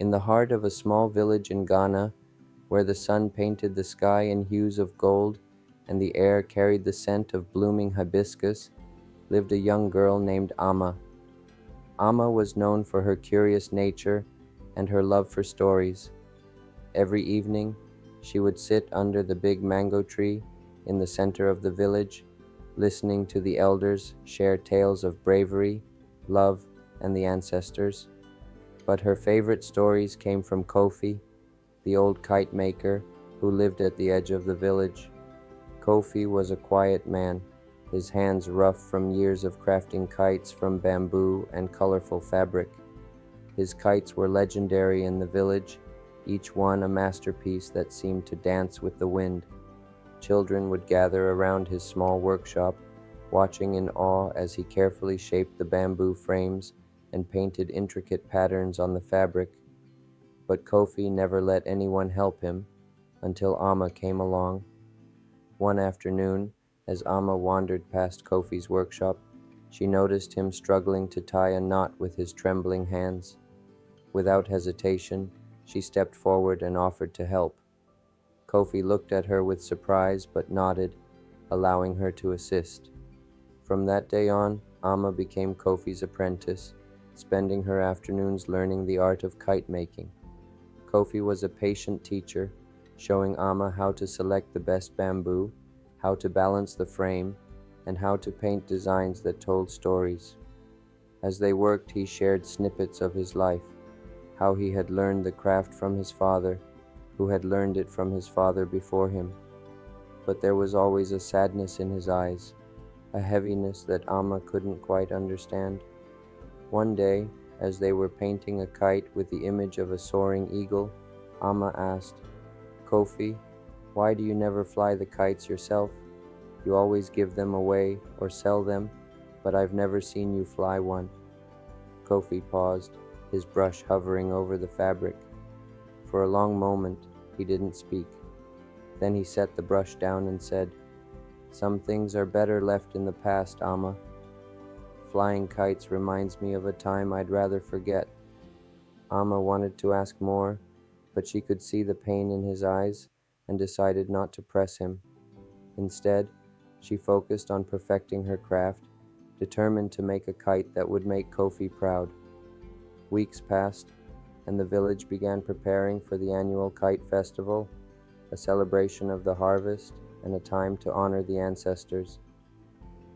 In the heart of a small village in Ghana, where the sun painted the sky in hues of gold and the air carried the scent of blooming hibiscus, lived a young girl named Amma. Amma was known for her curious nature and her love for stories. Every evening, she would sit under the big mango tree in the center of the village, listening to the elders share tales of bravery, love, and the ancestors. But her favorite stories came from Kofi, the old kite maker who lived at the edge of the village. Kofi was a quiet man, his hands rough from years of crafting kites from bamboo and colorful fabric. His kites were legendary in the village, each one a masterpiece that seemed to dance with the wind. Children would gather around his small workshop, watching in awe as he carefully shaped the bamboo frames and painted intricate patterns on the fabric. But Kofi never let anyone help him until Amma came along. One afternoon, as Amma wandered past Kofi's workshop, she noticed him struggling to tie a knot with his trembling hands. Without hesitation, she stepped forward and offered to help. Kofi looked at her with surprise but nodded, allowing her to assist. From that day on, Amma became Kofi's apprentice, spending her afternoons learning the art of kite making. Kofi was a patient teacher, showing Amma how to select the best bamboo, how to balance the frame, and how to paint designs that told stories. As they worked, he shared snippets of his life, how he had learned the craft from his father, who had learned it from his father before him. But there was always a sadness in his eyes, a heaviness that Amma couldn't quite understand. One day, as they were painting a kite with the image of a soaring eagle, Amma asked, "Kofi, why do you never fly the kites yourself? You always give them away or sell them, but I've never seen you fly one." Kofi paused, his brush hovering over the fabric. For a long moment, he didn't speak. Then he set the brush down and said, "Some things are better left in the past, Amma. Flying kites reminds me of a time I'd rather forget." Amma wanted to ask more, but she could see the pain in his eyes and decided not to press him. Instead, she focused on perfecting her craft, determined to make a kite that would make Kofi proud. Weeks passed, and the village began preparing for the annual Kite Festival, a celebration of the harvest and a time to honor the ancestors.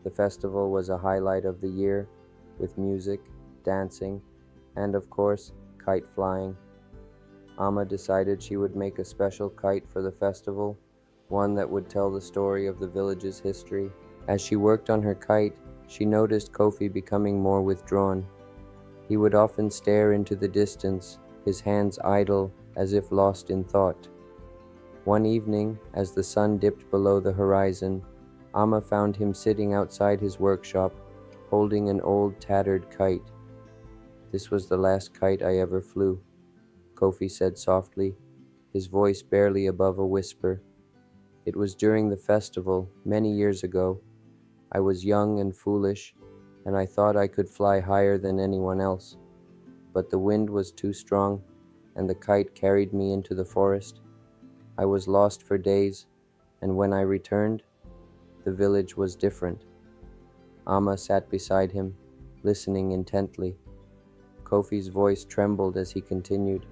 The festival was a highlight of the year, with music, dancing, and of course, kite flying. Amma decided she would make a special kite for the festival, one that would tell the story of the village's history. As she worked on her kite, she noticed Kofi becoming more withdrawn. He would often stare into the distance, his hands idle as if lost in thought. One evening, as the sun dipped below the horizon, Amma found him sitting outside his workshop, holding an old tattered kite. "This was the last kite I ever flew," Kofi said softly, his voice barely above a whisper. "It was during the festival, many years ago. I was young and foolish, and I thought I could fly higher than anyone else. But the wind was too strong, and the kite carried me into the forest. I was lost for days, and when I returned, the village was different." Amma sat beside him, listening intently. Kofi's voice trembled as he continued.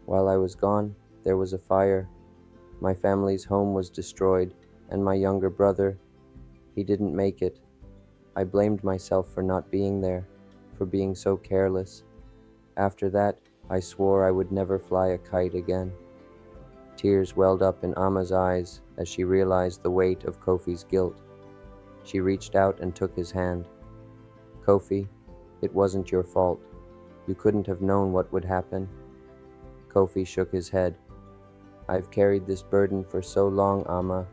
"While I was gone, there was a fire. My family's home was destroyed, and my younger brother, he didn't make it. I blamed myself for not being there, for being so careless. After that, I swore I would never fly a kite again." Tears welled up in Amma's eyes as she realized the weight of Kofi's guilt. She reached out and took his hand. "Kofi, it wasn't your fault. You couldn't have known what would happen." Kofi shook his head. "I've carried this burden for so long, Amma,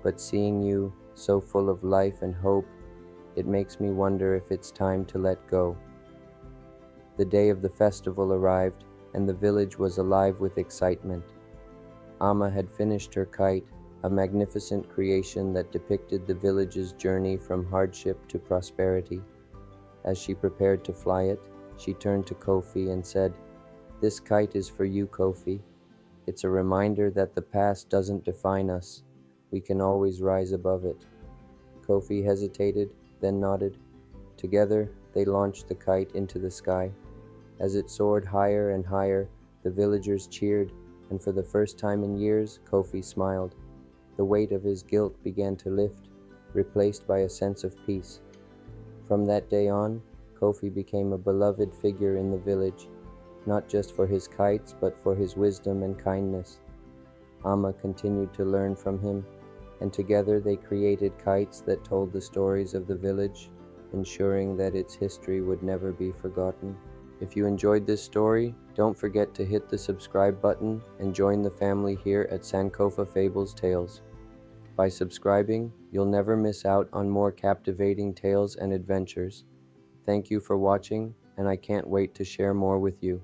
but seeing you so full of life and hope, it makes me wonder if it's time to let go." The day of the festival arrived, and the village was alive with excitement. Amma had finished her kite, a magnificent creation that depicted the village's journey from hardship to prosperity. As she prepared to fly it, she turned to Kofi and said, This kite is for you, Kofi. It's a reminder that the past doesn't define us. We can always rise above it. Kofi hesitated, then nodded. Together, they launched the kite into the sky. As it soared higher and higher, the villagers cheered, and for the first time in years, Kofi smiled. The weight of his guilt began to lift, replaced by a sense of peace. From that day on, Kofi became a beloved figure in the village, not just for his kites, but for his wisdom and kindness. Amma continued to learn from him, and together they created kites that told the stories of the village, ensuring that its history would never be forgotten. If you enjoyed this story, don't forget to hit the subscribe button and join the family here at Sankofa Fables Tales. By subscribing, you'll never miss out on more captivating tales and adventures. Thank you for watching, and I can't wait to share more with you.